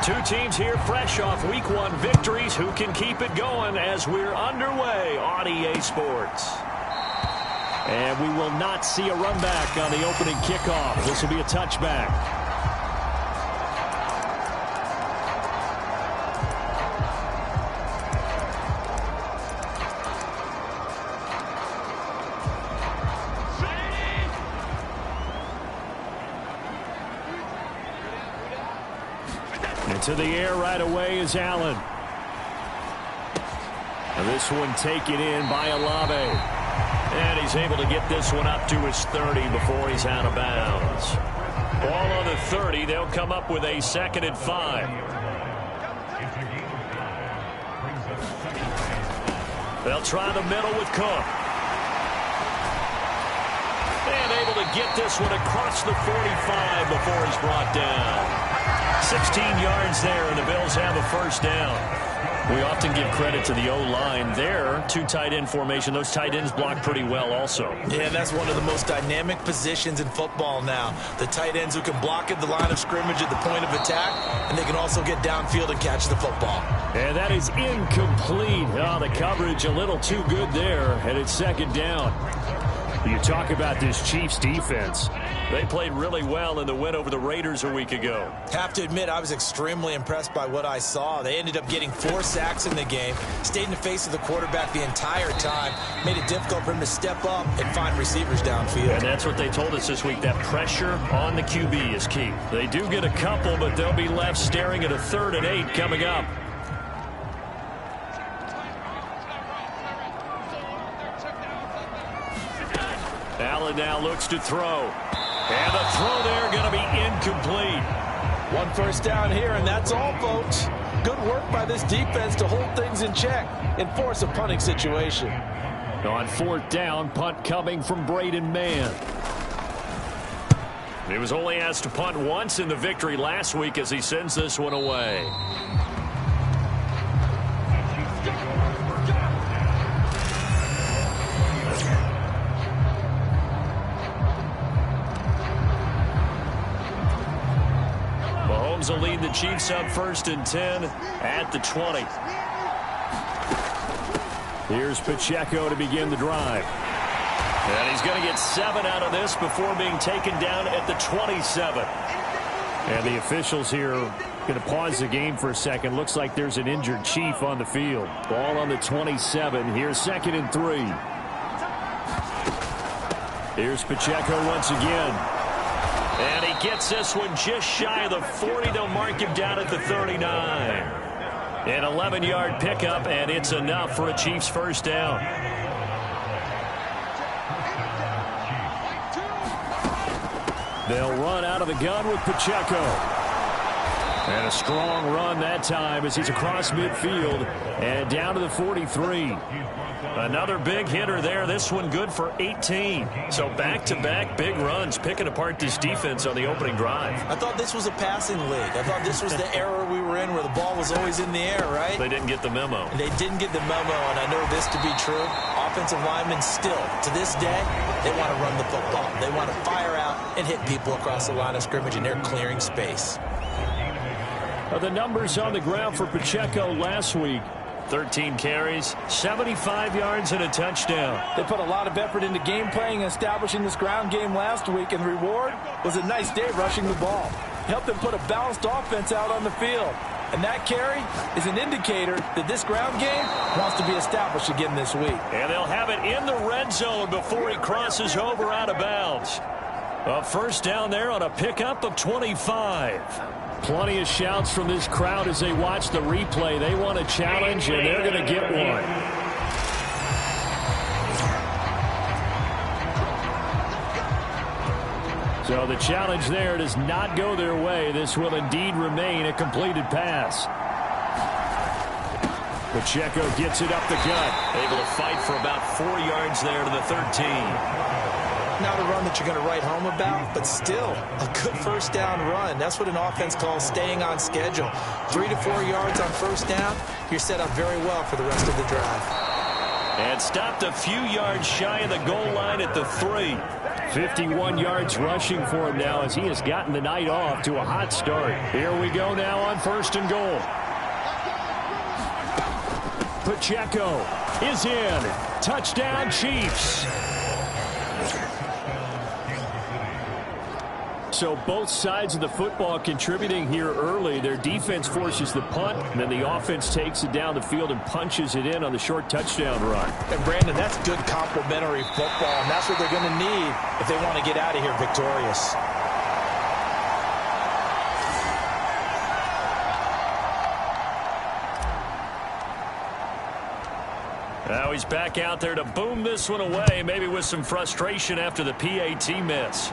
Two teams here fresh off Week 1 victories. Who can keep it going as we're underway on EA Sports? And we will not see a run back on the opening kickoff. This will be a touchback. To the air right away is Allen. And this one taken in by Olave. And he's able to get this one up to his 30 before he's out of bounds. Ball on the 30. They'll come up with a 2nd and 5. They'll try the middle with Cook. And able to get this one across the 45 before he's brought down. 16 yards there, and the Bills have a first down. We often give credit to the O-line there. 2 tight end formation. Those tight ends block pretty well also. Yeah, that's one of the most dynamic positions in football now. The tight ends who can block at the line of scrimmage at the point of attack, and they can also get downfield and catch the football. And that is incomplete. Oh, the coverage a little too good there, and it's 2nd down. You talk about this Chiefs defense. They played really well in the win over the Raiders a week ago. Have to admit, I was extremely impressed by what I saw. They ended up getting 4 sacks in the game, stayed in the face of the quarterback the entire time, made it difficult for him to step up and find receivers downfield. And that's what they told us this week, that pressure on the QB is key. They do get a couple, but they'll be left staring at a 3rd and 8 coming up. Allen now looks to throw. And the throw there going to be incomplete. 1 first down here, and that's all, folks. Good work by this defense to hold things in check and force a punting situation. On 4th down, punt coming from Braden Mann. He was only asked to punt once in the victory last week as he sends this one away. Will lead the Chiefs up 1st and 10 at the 20. Here's Pacheco to begin the drive. And he's going to get 7 out of this before being taken down at the 27. And the officials here going to pause the game for a second. Looks like there's an injured Chief on the field. Ball on the 27. Here's 2nd and 3. Here's Pacheco once again. And he gets this one just shy of the 40. They'll mark him down at the 39. An 11-yard pickup, and it's enough for a Chiefs first down. They'll run out of the gun with Pacheco. And a strong run that time as he's across midfield and down to the 43. Another big hitter there. This one good for 18. So back-to-back big runs, picking apart this defense on the opening drive. I thought this was a passing league. I thought this was the era we were in where the ball was always in the air, right? They didn't get the memo. They didn't get the memo, and I know this to be true. Offensive linemen still, to this day, they want to run the football. They want to fire out and hit people across the line of scrimmage, and they're clearing space. The numbers on the ground for Pacheco last week. 13 carries, 75 yards, and a touchdown. They put a lot of effort into game playing and establishing this ground game last week, and the reward was a nice day rushing the ball. Helped them put a balanced offense out on the field. And that carry is an indicator that this ground game wants to be established again this week. And they'll have it in the red zone before he crosses over out of bounds. A first down there on a pickup of 25. Plenty of shouts from this crowd as they watch the replay. They want a challenge, and they're going to get one. So the challenge there does not go their way. This will indeed remain a completed pass. Pacheco gets it up the gut. Able to fight for about 4 yards there to the 13. Not a run that you're going to write home about, but still a good first down run. That's what an offense calls staying on schedule. 3 to 4 yards on first down, you're set up very well for the rest of the drive. And stopped a few yards shy of the goal line at the 3. 51 yards rushing for him now as he has gotten the night off to a hot start. Here we go now on 1st and goal. Pacheco is in. Touchdown, Chiefs. So both sides of the football contributing here early. Their defense forces the punt, and then the offense takes it down the field and punches it in on the short touchdown run. And Brandon, that's good complementary football, and that's what they're going to need if they want to get out of here victorious. Now he's back out there to boom this one away, maybe with some frustration after the PAT miss.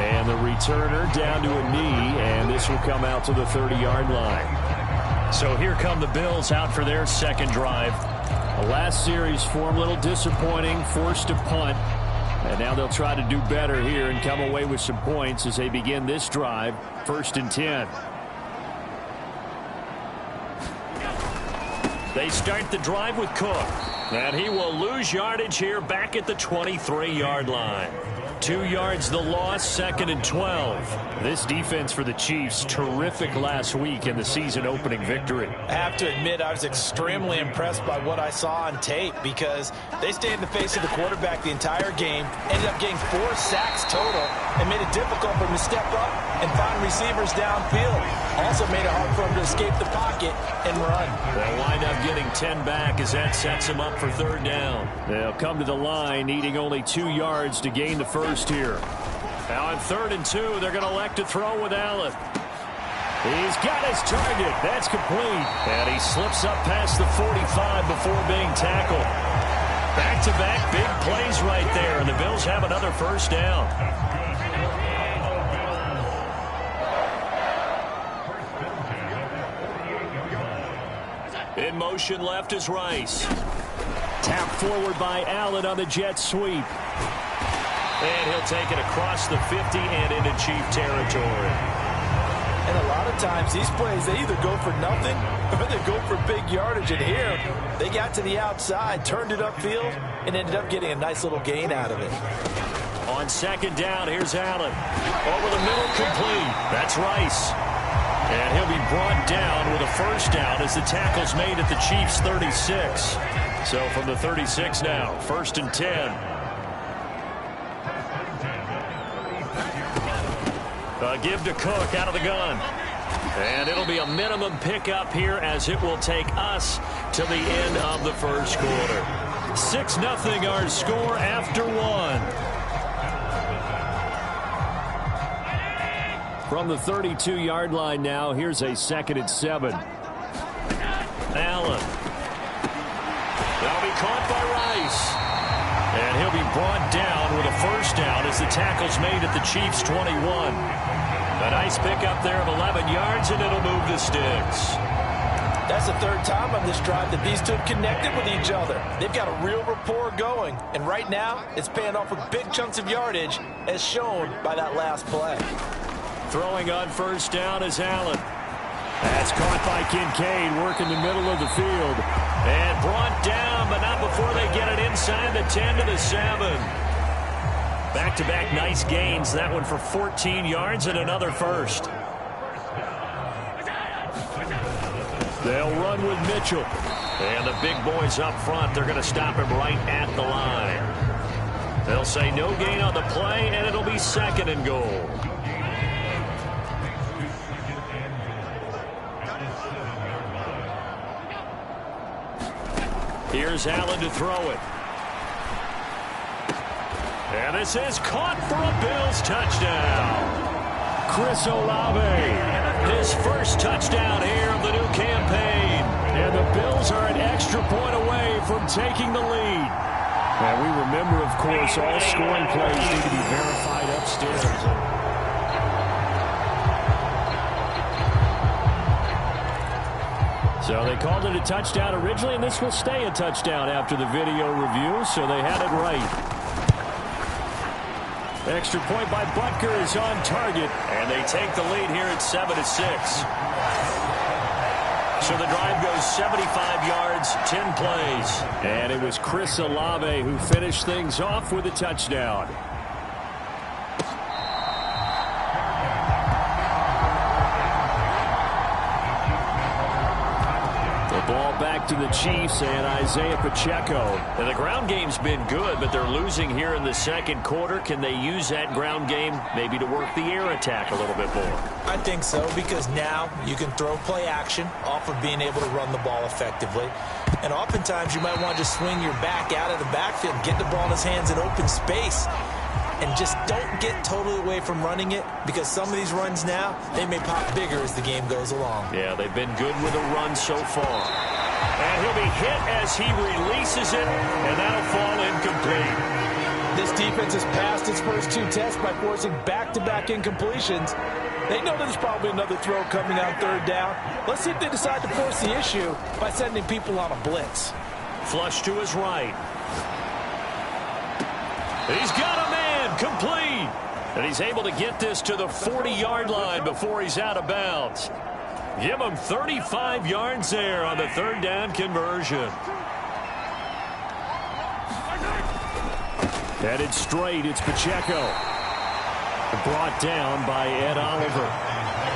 And the returner down to a knee, and this will come out to the 30-yard line. So here come the Bills out for their second drive. The last series for them, a little disappointing, forced to punt. And now they'll try to do better here and come away with some points as they begin this drive, 1st and 10. They start the drive with Cook. And he will lose yardage here back at the 23-yard line. 2 yards the loss, 2nd and 12. This defense for the Chiefs, terrific last week in the season-opening victory. I have to admit, I was extremely impressed by what I saw on tape because they stayed in the face of the quarterback the entire game, ended up getting 4 sacks total, and made it difficult for him to step up and find receivers downfield. Also made it hard for him to escape the pocket and run. They'll wind up getting 10 back as that sets them up for 3rd down. They'll come to the line needing only 2 yards to gain the first here. Now on 3rd and 2, they're going to elect to throw with Allen. He's got his target. That's complete. And he slips up past the 45 before being tackled. Back-to-back big plays right there, and the Bills have another 1st down. In motion left is Rice. Tapped forward by Allen on the jet sweep. And he'll take it across the 50 and into Chief territory. And a lot of times these plays, they either go for nothing or they go for big yardage. And here, they got to the outside, turned it upfield, and ended up getting a nice little gain out of it. On 2nd down, here's Allen. Over the middle, complete. That's Rice. And he'll be brought down with a 1st down as the tackle's made at the Chiefs' 36. So from the 36 now, 1st and 10. Give to Cook out of the gun. And it'll be a minimum pickup here as it will take us to the end of the 1st quarter. 6-0 our score after 1. From the 32-yard line now, here's a 2nd and 7. Allen. That'll be caught by Rice. And he'll be brought down with a 1st down as the tackle's made at the Chiefs' 21. A nice pickup there of 11 yards, and it'll move the sticks. That's the 3rd time on this drive that these two have connected with each other. They've got a real rapport going, and right now it's paying off with big chunks of yardage, as shown by that last play. Throwing on 1st down is Allen. That's caught by Kincaid, working the middle of the field. And brought down, but not before they get it inside the 10 to the 7. Back-to-back nice gains. That one for 14 yards and another 1st. They'll run with Mitchell. And the big boys up front, they're going to stop him right at the line. They'll say no gain on the play, and it'll be 2nd and goal. Here's Allen to throw it. And this is caught for a Bills touchdown. Chris Olave, his 1st touchdown here of the new campaign. And the Bills are an extra point away from taking the lead. And we remember, of course, all scoring plays need to be verified upstairs. So they called it a touchdown originally, and this will stay a touchdown after the video review, so they had it right. Extra point by Butker is on target, and they take the lead here at 7-6. So the drive goes 75 yards, 10 plays. And it was Chris Olave who finished things off with a touchdown. Ball back to the Chiefs and Isaiah Pacheco. And the ground game's been good, but they're losing here in the second quarter. Can they use that ground game maybe to work the air attack a little bit more? I think so, because now you can throw play action off of being able to run the ball effectively. And oftentimes you might want to just swing your back out of the backfield, get the ball in his hands in open space, and just don't get totally away from running it, because some of these runs now, they may pop bigger as the game goes along. Yeah, they've been good with a run so far. And he'll be hit as he releases it, and that'll fall incomplete. This defense has passed its first two tests by forcing back-to-back incompletions. They know there's probably another throw coming on third down. Let's see if they decide to force the issue by sending people on a blitz. Flush to his right. He's got a man. Complete. And he's able to get this to the 40-yard line before he's out of bounds. Give him 35 yards there on the third down conversion. Headed straight, it's Pacheco. Brought down by Ed Oliver.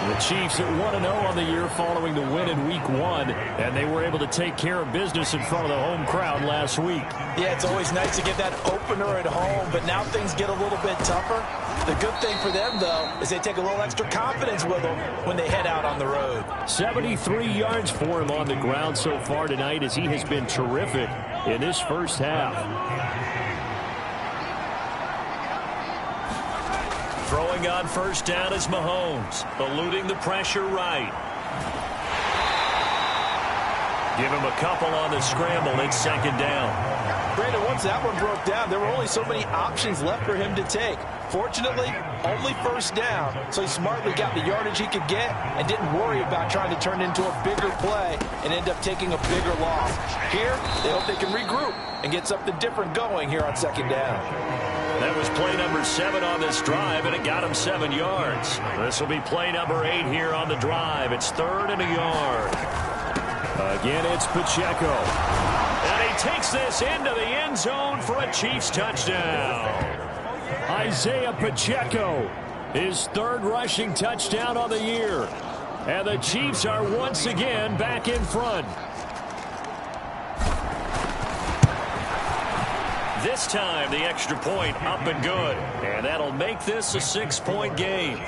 The Chiefs at 1-0 on the year following the win in Week 1, and they were able to take care of business in front of the home crowd last week. Yeah, it's always nice to get that opener at home, but now things get a little bit tougher. The good thing for them, though, is they take a little extra confidence with them when they head out on the road. 73 yards for him on the ground so far tonight, as he has been terrific in this first half. Throwing on first down is Mahomes, eluding the pressure right. Give him a couple on the scramble. It's second down. Brandon, once that one broke down, there were only so many options left for him to take. Fortunately, only first down, so he smartly got the yardage he could get and didn't worry about trying to turn it into a bigger play and end up taking a bigger loss. Here, they hope they can regroup and get something different going here on second down. That was play number 7 on this drive, and it got him 7 yards. This will be play number 8 here on the drive. It's 3rd and a yard. Again, it's Pacheco. And he takes this into the end zone for a Chiefs touchdown. Isaiah Pacheco, his 3rd rushing touchdown on the year. And the Chiefs are once again back in front. This time, the extra point up and good. And that'll make this a 6-point game.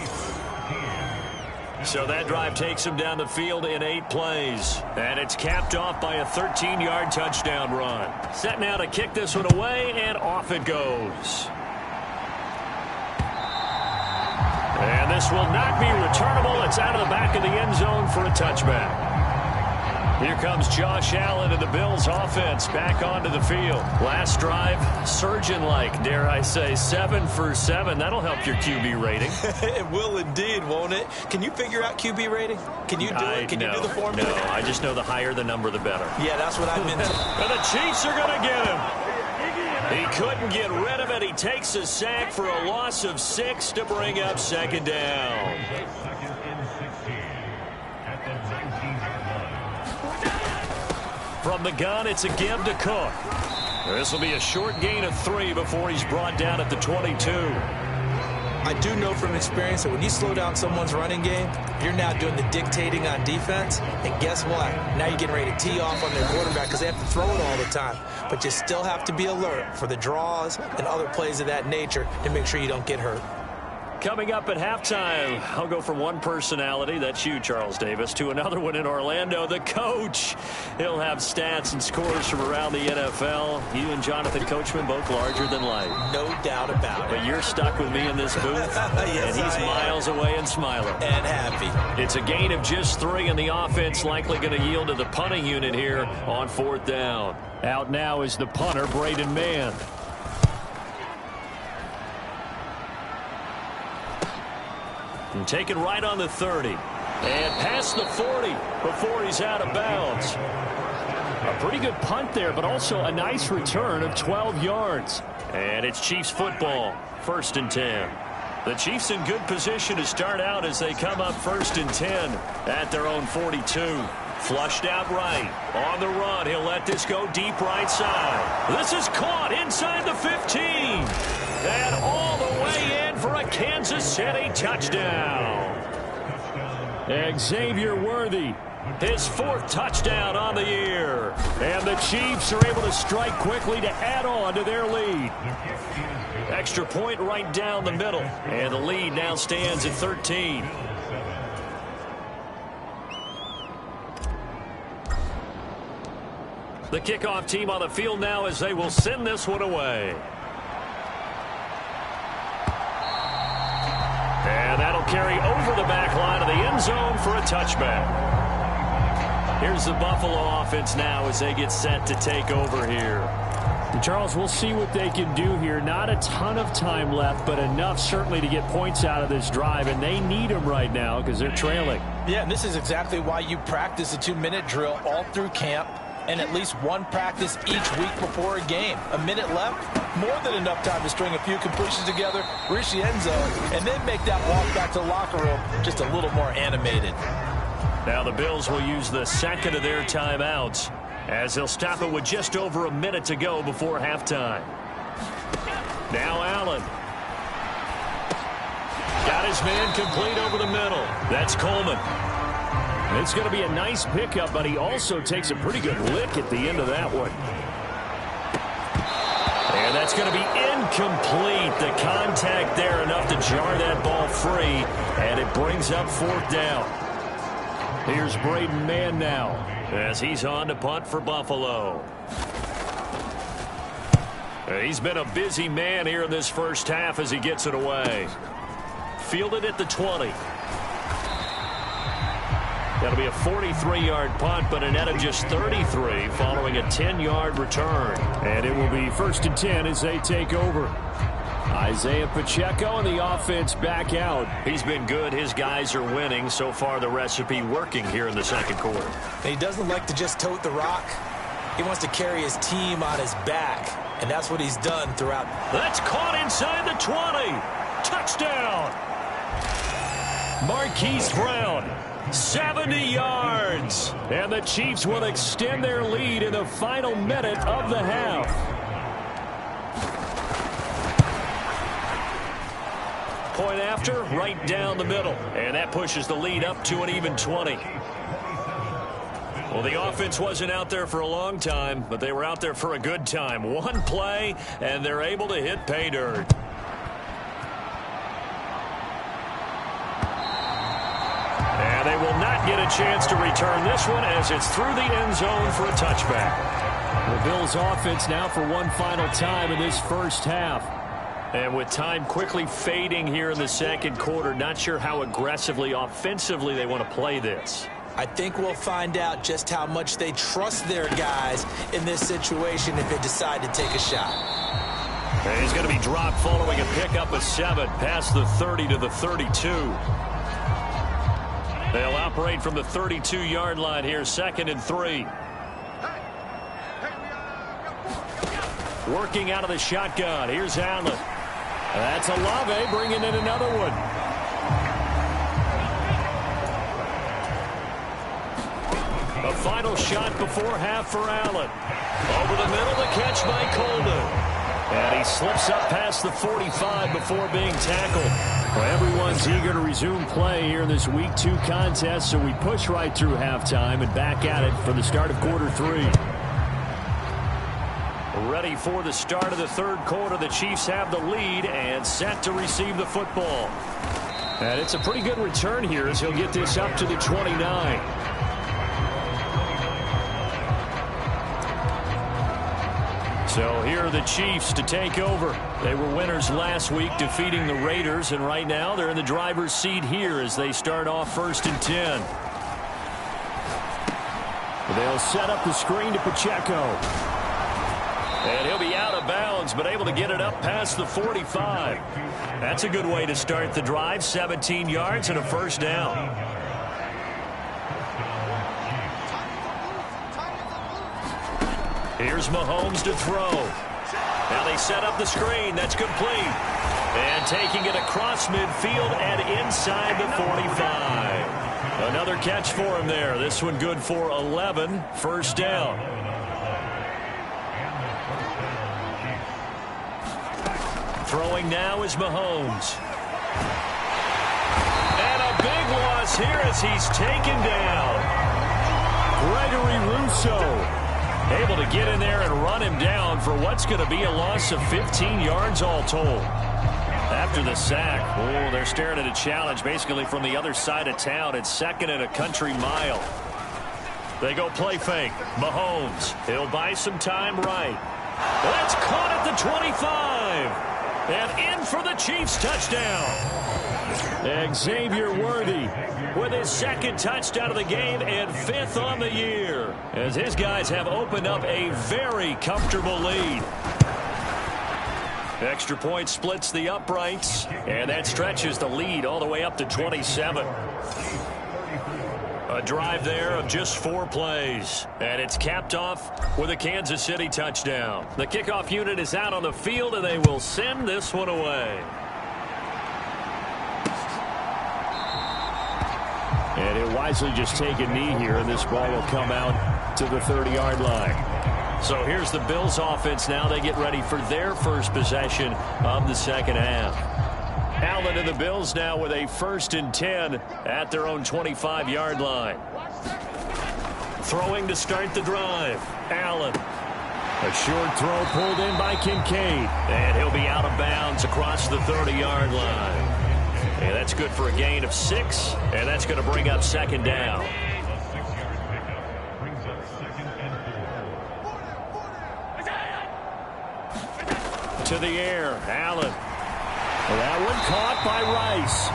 So that drive takes him down the field in 8 plays. And it's capped off by a 13-yard touchdown run. Set now to kick this one away, and off it goes. And this will not be returnable. It's out of the back of the end zone for a touchback. Here comes Josh Allen and the Bills offense back onto the field. Last drive, surgeon-like, dare I say, 7 for 7. That'll help your QB rating. It will indeed, won't it? Can you figure out QB rating? Can you do it? Can you do the formula? No, I just know the higher the number, the better. Yeah, that's what I've been told. And the Chiefs are going to get him. He couldn't get rid of it. He takes a sack for a loss of 6 to bring up second down. From the gun, it's a give to Cook. This will be a short gain of 3 before he's brought down at the 22. I do know from experience that when you slow down someone's running game, you're now doing the dictating on defense. And guess what? Now you're getting ready to tee off on their quarterback because they have to throw it all the time. But you still have to be alert for the draws and other plays of that nature to make sure you don't get hurt. Coming up at halftime, I'll go from one personality, that's you, Charles Davis, to another one in Orlando, the coach. He'll have stats and scores from around the NFL. You and Jonathan Coachman, both larger than life. No doubt about it. But you're stuck with me in this booth, yes, and he's miles away and smiling. And happy. It's a gain of just 3, and the offense likely going to yield to the punting unit here on 4th down. Out now is the punter, Braden Mann. And taken right on the 30. And past the 40 before he's out of bounds. A pretty good punt there, but also a nice return of 12 yards. And it's Chiefs football, 1st and 10. The Chiefs in good position to start out as they come up 1st and 10 at their own 42. Flushed out right. On the run, he'll let this go deep right side. This is caught inside the 15. And all the way in for a Kansas City touchdown. Xavier Worthy, his 4th touchdown on the year. And the Chiefs are able to strike quickly to add on to their lead. Extra point right down the middle. And the lead now stands at 13. The kickoff team on the field now as they will send this one away. And that'll carry over the back line of the end zone for a touchback. Here's the Buffalo offense now as they get set to take over here. And Charles, we'll see what they can do here. Not a ton of time left, but enough certainly to get points out of this drive, and they need them right now because they're trailing. Yeah, and this is exactly why you practice a 2-minute drill all through camp and at least one practice each week before a game. A minute left, more than enough time to string a few completions together, reach the end zone, and then make that walk back to the locker room just a little more animated. Now the Bills will use the second of their timeouts as they'll stop it with just over a minute to go before halftime. Now Allen. Got his man complete over the middle. That's Coleman. It's going to be a nice pickup, but he also takes a pretty good lick at the end of that one. And that's going to be incomplete. The contact there enough to jar that ball free, and it brings up 4th down. Here's Braden Mann now as he's on to punt for Buffalo. He's been a busy man here in this first half as he gets it away. Fielded at the 20. That'll be a 43-yard punt, but a net of just 33 following a 10-yard return. And it will be 1st and 10 as they take over. Isaiah Pacheco and the offense back out. He's been good. His guys are winning. So far, the recipe working here in the second quarter. He doesn't like to just tote the rock. He wants to carry his team on his back, and that's what he's done throughout. That's caught inside the 20. Touchdown. Marquise Brown. 70 yards. And the Chiefs will extend their lead in the final minute of the half. Point after, right down the middle. And that pushes the lead up to an even 20. Well, the offense wasn't out there for a long time, but they were out there for a good time. One play, and they're able to hit pay dirt. And they will not get a chance to return this one as it's through the end zone for a touchback. The Bills offense now for one final time in this first half. And with time quickly fading here in the second quarter, not sure how aggressively, offensively they want to play this. I think we'll find out just how much they trust their guys in this situation if they decide to take a shot. And he's going to be dropped following a pickup of 7 past the 30 to the 32. They'll operate from the 32-yard line here, 2nd and 3. Working out of the shotgun. Here's Allen. That's Olave bringing in another one. A final shot before half for Allen. Over the middle, the catch by Coleman. And he slips up past the 45 before being tackled. Well, everyone's eager to resume play here in this Week 2 contest, so we push right through halftime and back at it for the start of quarter 3. Ready for the start of the third quarter. The Chiefs have the lead and set to receive the football. And it's a pretty good return here as he'll get this up to the 29. So here are the Chiefs to take over. They were winners last week, defeating the Raiders, and right now they're in the driver's seat here as they start off 1st and 10. They'll set up the screen to Pacheco. And he'll be out of bounds, but able to get it up past the 45. That's a good way to start the drive, 17 yards and a first down. Here's Mahomes to throw. Now they set up the screen. That's complete. And taking it across midfield and inside the 45. Another catch for him there. This one good for 11. First down. Throwing now is Mahomes. And a big loss here as he's taken down. Gregory Rousseau able to get in there and run him down for what's going to be a loss of 15 yards all told. After the sack, oh, they're staring at a challenge basically from the other side of town. It's second and a country mile. They go play fake. Mahomes, he'll buy some time right. That's caught at the 25. And in for the Chiefs touchdown. Xavier Worthy with his second touchdown of the game and 5th on the year, as his guys have opened up a very comfortable lead. Extra point splits the uprights, and that stretches the lead all the way up to 27. A drive there of just 4 plays, and it's capped off with a Kansas City touchdown. The kickoff unit is out on the field, and they will send this one away. And he'll wisely just take a knee here, and this ball will come out to the 30-yard line. So here's the Bills offense now. They get ready for their first possession of the second half. Allen and the Bills now with a 1st and 10 at their own 25-yard line. Throwing to start the drive. Allen. A short throw pulled in by Kincaid. And he'll be out of bounds across the 30-yard line. And that's good for a gain of 6. And that's going to bring up second down. To the air. Allen. That one caught by Rice.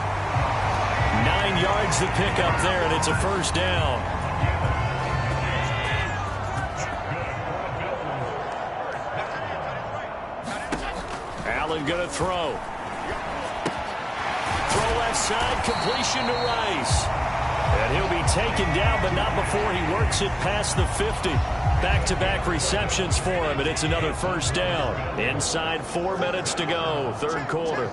9 yards to pick up there, and it's a first down. Allen going to throw. Throw left side, completion to Rice. And he'll be taken down, but not before he works it past the 50. Back-to-back receptions for him, and it's another first down. Inside 4 minutes to go, third quarter.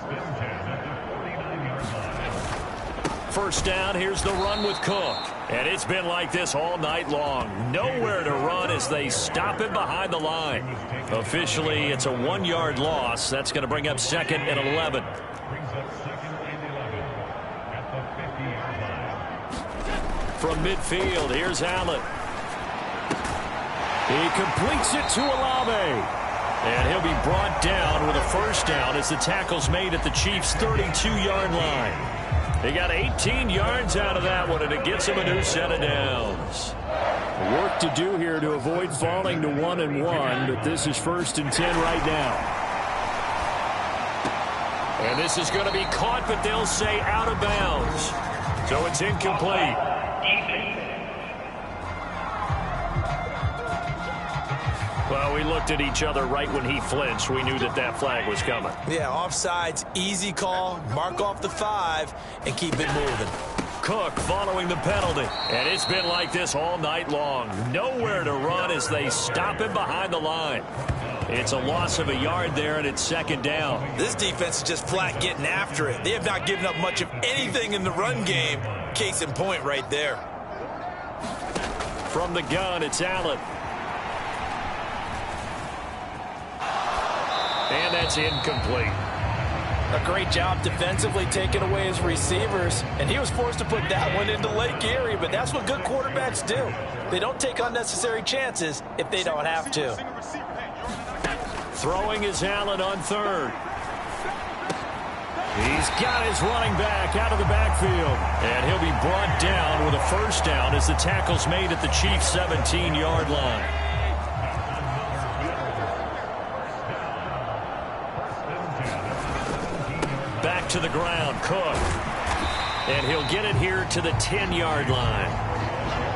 First down, here's the run with Cook. And it's been like this all night long. Nowhere to run as they stop him behind the line. Officially, it's a 1-yard loss. That's going to bring up 2nd and 11. From midfield, here's Allen. He completes it to Olave. And he'll be brought down with a first down as the tackle's made at the Chiefs' 32-yard line. He got 18 yards out of that one, and it gets him a new set of downs. Work to do here to avoid falling to 1-1, but this is 1st and 10 right now. And this is going to be caught, but they'll say out of bounds. So it's incomplete. Well, we looked at each other right when he flinched. We knew that that flag was coming. Yeah, offsides, easy call, mark off the 5, and keep it moving. Cook following the penalty. And it's been like this all night long. Nowhere to run as they stop him behind the line. It's a loss of a yard there, and it's second down. This defense is just flat getting after it. They have not given up much of anything in the run game. Case in point right there. From the gun, it's Allen. And that's incomplete. A great job defensively taking away his receivers, and he was forced to put that one into Lake Erie, but that's what good quarterbacks do. They don't take unnecessary chances if they don't have to. Throwing is Allen on 3rd. He's got his running back out of the backfield, and he'll be brought down with a first down as the tackle's made at the Chiefs' 17-yard line. Back to the ground, Cook. And he'll get it here to the 10-yard line.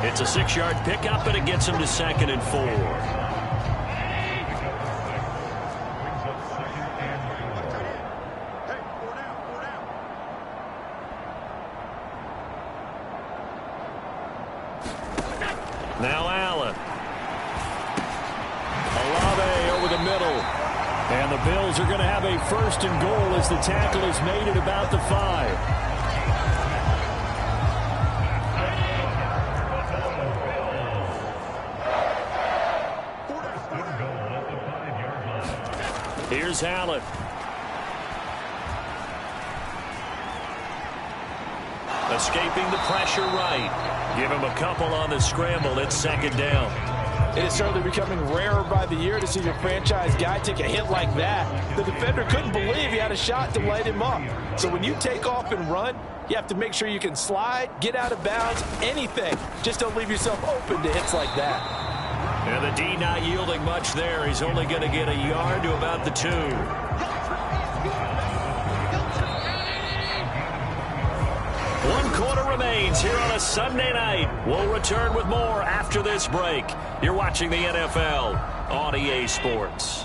It's a 6-yard pickup, and it gets him to 2nd and 4. Now Allen. Olave over the middle. And the Bills are going to have a 1st and goal as the tackle is made at about the 5. Here's Allen. Escaping the pressure right. Give him a couple on the scramble. It's second down. It is certainly becoming rarer by the year to see your franchise guy take a hit like that. The defender couldn't believe he had a shot to light him up. So when you take off and run, you have to make sure you can slide, get out of bounds, anything. Just don't leave yourself open to hits like that. And the D not yielding much there. He's only going to get a yard to about the 2. 1 quarter remains here on a Sunday night. We'll return with more after this break. You're watching the NFL on EA Sports.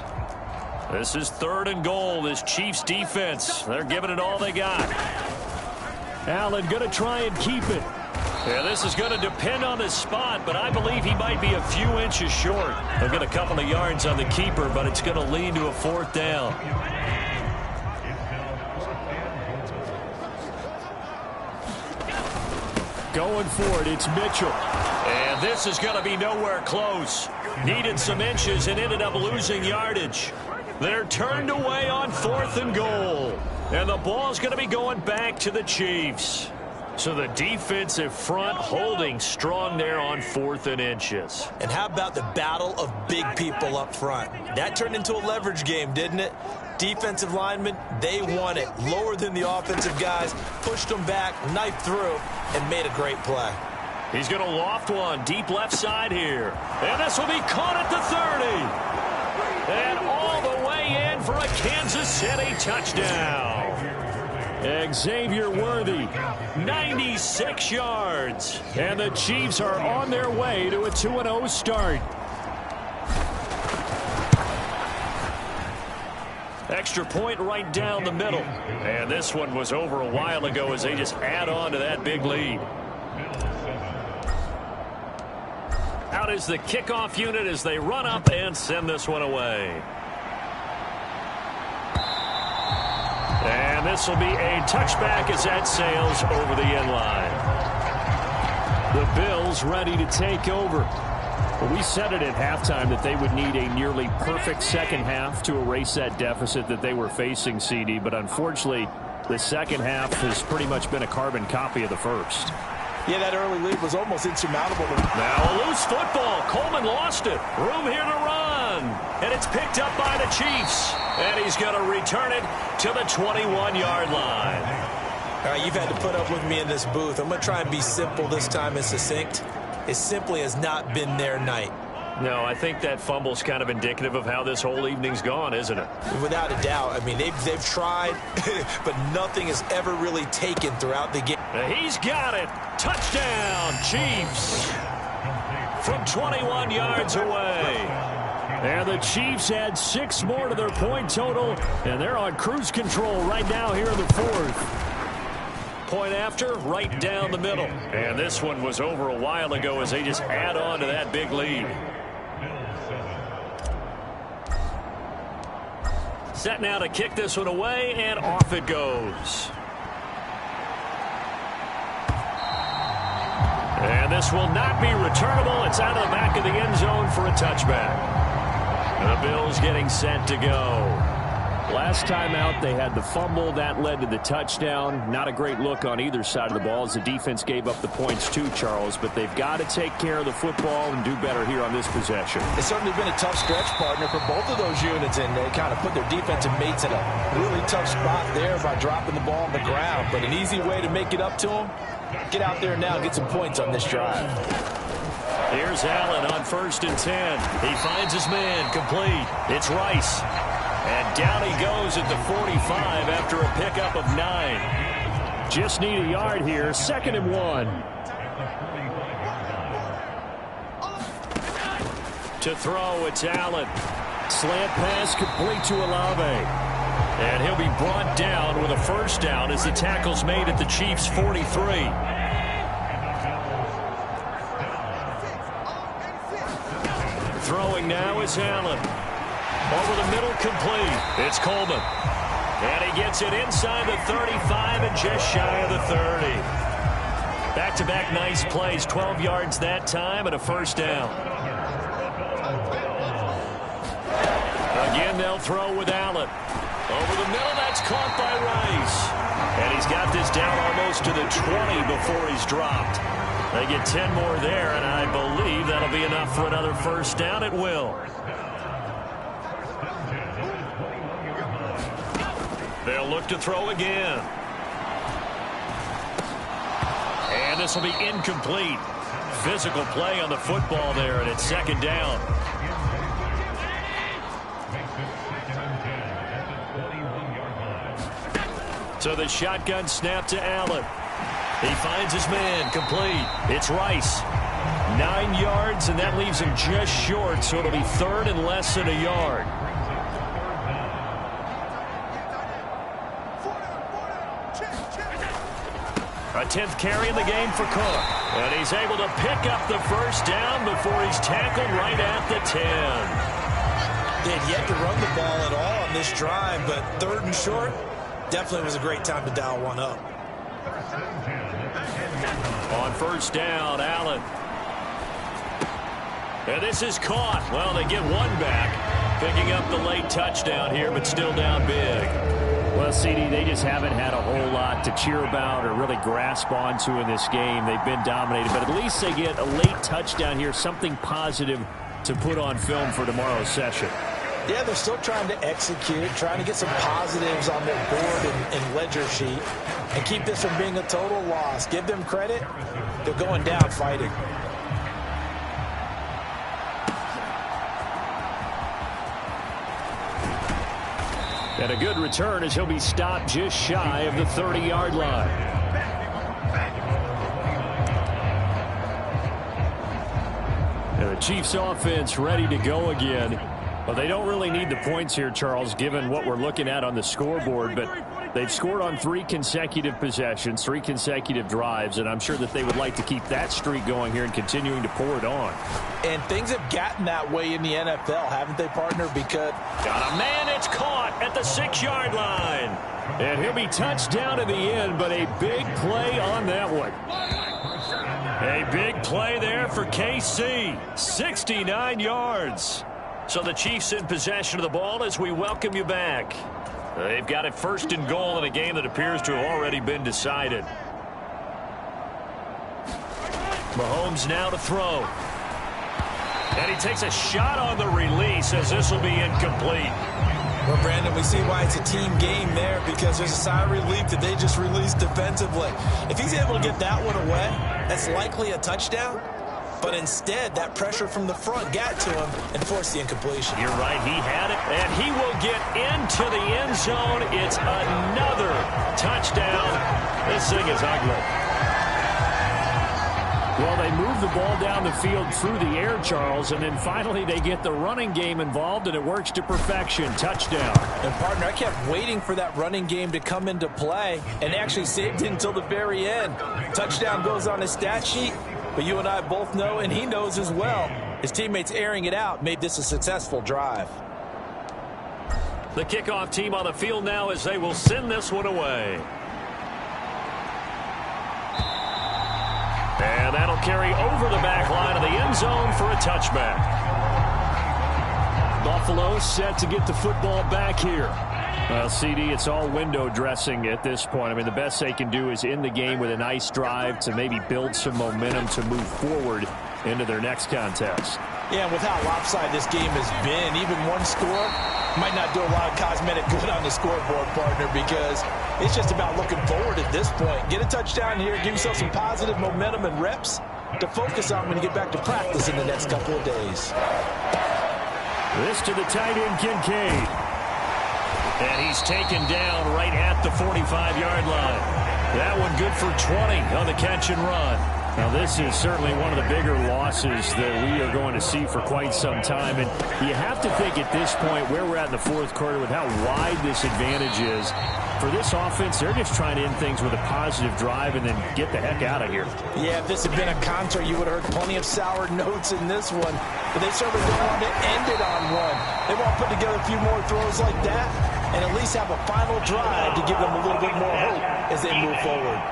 This is 3rd and goal. This Chiefs defense, they're giving it all they got. Allen going to try and keep it. Yeah, this is going to depend on the spot, but I believe he might be a few inches short. They'll get a couple of yards on the keeper, but it's going to lead to a 4th down. Going for it, it's Mitchell. And this is going to be nowhere close. Needed some inches and ended up losing yardage. They're turned away on 4th and goal. And the ball's going to be going back to the Chiefs. So the defensive front holding strong there on 4th and inches. And how about the battle of big people up front? That turned into a leverage game, didn't it? Defensive linemen, they won it. Lower than the offensive guys, pushed them back, knifed through, and made a great play. He's going to loft one deep left side here. And this will be caught at the 30. And all the way in for a Kansas City touchdown. Xavier Worthy, 96 yards. And the Chiefs are on their way to a 2-0 start. Extra point right down the middle. And this one was over a while ago as they just add on to that big lead. Out is the kickoff unit as they run up and send this one away. And this will be a touchback as that sails over the end line. The Bills ready to take over. Well, we said it at halftime that they would need a nearly perfect second half to erase that deficit that they were facing, CD. But unfortunately, the second half has pretty much been a carbon copy of the first. Yeah, that early lead was almost insurmountable. Now a loose football. Coleman lost it. Room here to run. And it's picked up by the Chiefs. And he's going to return it to the 21-yard line. All right, you've had to put up with me in this booth. I'm going to try and be simple this time and succinct. It simply has not been their night. No, I think that fumble's kind of indicative of how this whole evening's gone, isn't it? Without a doubt. I mean, they've tried, but nothing has ever really taken throughout the game. He's got it. Touchdown, Chiefs. From 21 yards away. And the Chiefs add 6 more to their point total, and they're on cruise control right now here in the 4th. Point after, right down the middle. And this one was over a while ago as they just add on to that big lead. Set now to kick this one away, and off it goes. And this will not be returnable. It's out of the back of the end zone for a touchback. The Bills getting set to go. Last time out, they had the fumble. That led to the touchdown. Not a great look on either side of the ball as the defense gave up the points too, Charles. But they've got to take care of the football and do better here on this possession. It's certainly been a tough stretch, partner, for both of those units. And they kind of put their defensive mates in a really tough spot there by dropping the ball on the ground. But an easy way to make it up to them, get out there now and get some points on this drive. Here's Allen on 1st and 10. He finds his man complete. It's Rice. And down he goes at the 45 after a pickup of 9. Just need a yard here. 2nd and 1. To throw, it's Allen. Slant pass complete to Olave. And he'll be brought down with a 1st down as the tackle's made at the Chiefs' 43. Throwing now is Allen. Over the middle, complete. It's Coleman. And he gets it inside the 35 and just shy of the 30. Back-to-back nice plays. 12 yards that time and a 1st down. Again, they'll throw with Allen. Over the middle, that's caught by Rice. And he's got this down almost to the 20 before he's dropped. They get 10 more there, and I believe that'll be enough for another first down. It will. They'll look to throw again. And this will be incomplete. Physical play on the football there, and it's second down. So the shotgun snap to Allen. He finds his man, complete. It's Rice. 9 yards, and that leaves him just short, so it'll be third and less than a yard. A 10th carry in the game for Cook. And he's able to pick up the first down before he's tackled right at the 10. They had yet to run the ball at all on this drive, but third and short, definitely was a great time to dial one up. On first down, Allen. And this is caught. Well, they get one back, picking up the late touchdown here, but still down big. Well, CD, they just haven't had a whole lot to cheer about or really grasp onto in this game. They've been dominated, but at least they get a late touchdown here, something positive to put on film for tomorrow's session. Yeah, they're still trying to execute, trying to get some positives on their board and ledger sheet and keep this from being a total loss. Give them credit. They're going down fighting. And a good return as he'll be stopped just shy of the 30-yard line. And the Chiefs offense ready to go again. Well, they don't really need the points here, Charles, given what we're looking at on the scoreboard, but they've scored on 3 consecutive possessions, 3 consecutive drives, and I'm sure that they would like to keep that streak going here and continuing to pour it on. And things have gotten that way in the NFL, haven't they, partner? Because got a man, it's caught at the 6-yard line. And he'll be touched down in the end, but a big play on that one. A big play there for KC, 69 yards. So the Chiefs in possession of the ball as we welcome you back. They've got it first and goal in a game that appears to have already been decided. Mahomes now to throw. And he takes a shot on the release as this will be incomplete. Well, Brandon, we see why it's a team game there, because there's a sigh of relief that they just released defensively. If he's able to get that one away, that's likely a touchdown. But instead, that pressure from the front got to him and forced the incompletion. You're right, he had it, and he will get into the end zone. It's another touchdown. This thing is ugly. Well, they move the ball down the field through the air, Charles, and then finally they get the running game involved, and it works to perfection. Touchdown. And, partner, I kept waiting for that running game to come into play and actually saved it until the very end. Touchdown goes on his stat sheet. But you and I both know, and he knows as well, his teammates airing it out made this a successful drive. The kickoff team on the field now as they will send this one away. And that'll carry over the back line of the end zone for a touchback. Buffalo set to get the football back here. Well, CD, it's all window dressing at this point. I mean, the best they can do is end the game with a nice drive to maybe build some momentum to move forward into their next contest. Yeah, with how lopsided this game has been, even one score might not do a lot of cosmetic good on the scoreboard, partner, because it's just about looking forward at this point. Get a touchdown here, give yourself some positive momentum and reps to focus on when you get back to practice in the next couple of days. This to the tight end, Kincaid. And he's taken down right at the 45-yard line. That one good for 20 on the catch and run. Now, this is certainly one of the bigger losses that we are going to see for quite some time. And you have to think at this point where we're at in the fourth quarter with how wide this advantage is. For this offense, they're just trying to end things with a positive drive and then get the heck out of here. Yeah, if this had been a concert, you would have heard plenty of sour notes in this one. But they certainly don't want to end it on one. They want to put together a few more throws like that and at least have a final drive to give them a little bit more hope as they move forward.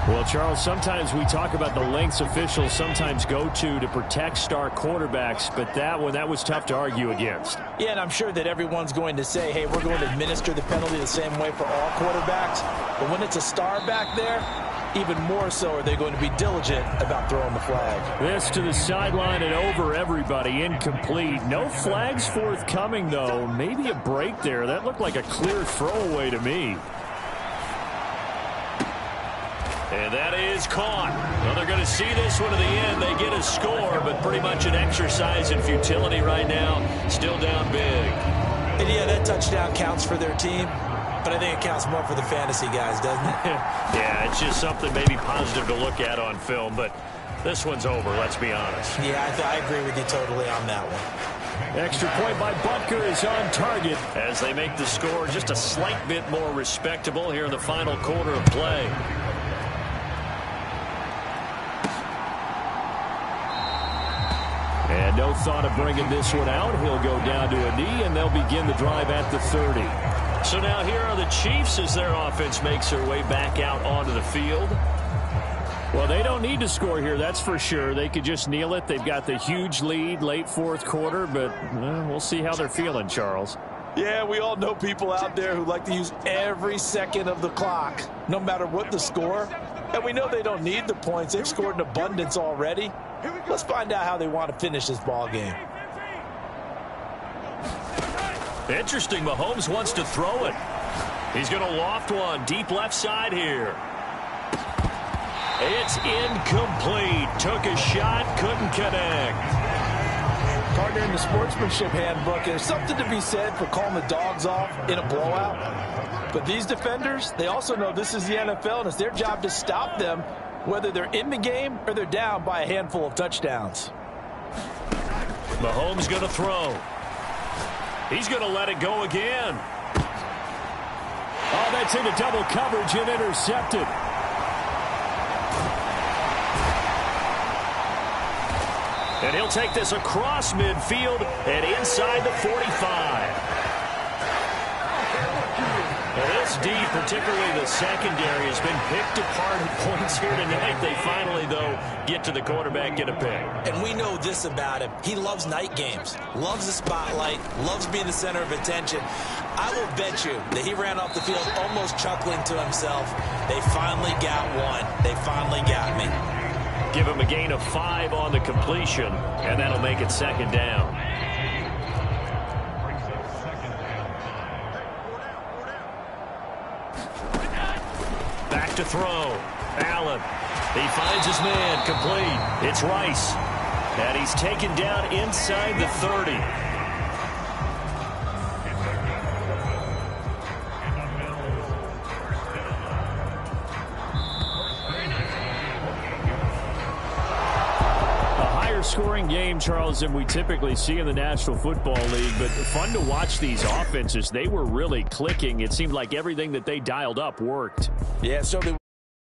Well, Charles, sometimes we talk about the lengths officials sometimes go to protect star quarterbacks, but that was tough to argue against. Yeah, and I'm sure that everyone's going to say, hey, we're going to administer the penalty the same way for all quarterbacks. But when it's a star back there, even more so are they going to be diligent about throwing the flag. This to the sideline and over everybody. Incomplete. No flags forthcoming, though. Maybe a break there. That looked like a clear throwaway to me. And that is caught. Well, they're going to see this one to the end. They get a score, but pretty much an exercise in futility right now. Still down big. And yeah, that touchdown counts for their team, but I think it counts more for the fantasy guys, doesn't it? Yeah, it's just something maybe positive to look at on film, but this one's over, let's be honest. Yeah, I agree with you totally on that one. Extra point by Butker is on target. As they make the score just a slight bit more respectable here in the final quarter of play. And no thought of bringing this one out. He'll go down to a knee, and they'll begin the drive at the 30. So now here are the Chiefs as their offense makes their way back out onto the field. Well, they don't need to score here, that's for sure. They could just kneel it. They've got the huge lead late fourth quarter, but we'll see how they're feeling, Charles. Yeah, we all know people out there who like to use every second of the clock, no matter what the score. And we know they don't need the points. They've scored in abundance already. Let's find out how they want to finish this ball game. Interesting. Mahomes wants to throw it. He's going to loft one deep left side here. It's incomplete. Took a shot, couldn't connect. Partner, in the sportsmanship handbook, there's something to be said for calling the dogs off in a blowout. But these defenders, they also know this is the NFL, and it's their job to stop them, whether they're in the game or they're down by a handful of touchdowns. Mahomes going to throw. He's going to let it go again. Oh, that's into double coverage and intercepted. And he'll take this across midfield and inside the 45. And this D, particularly the secondary, has been picked apart at points here tonight. They finally, though, get to the quarterback, get a pick. And we know this about him. He loves night games, loves the spotlight, loves being the center of attention. I will bet you that he ran off the field almost chuckling to himself. They finally got one. They finally got me. Give him a gain of 5 on the completion, and that'll make it second down. Back to throw. Allen. He finds his man. Complete. It's Rice. And he's taken down inside the 30. Scoring game, Charles, than we typically see in the National Football League, but fun to watch these offenses. They were really clicking. It seemed like everything that they dialed up worked. Yeah, so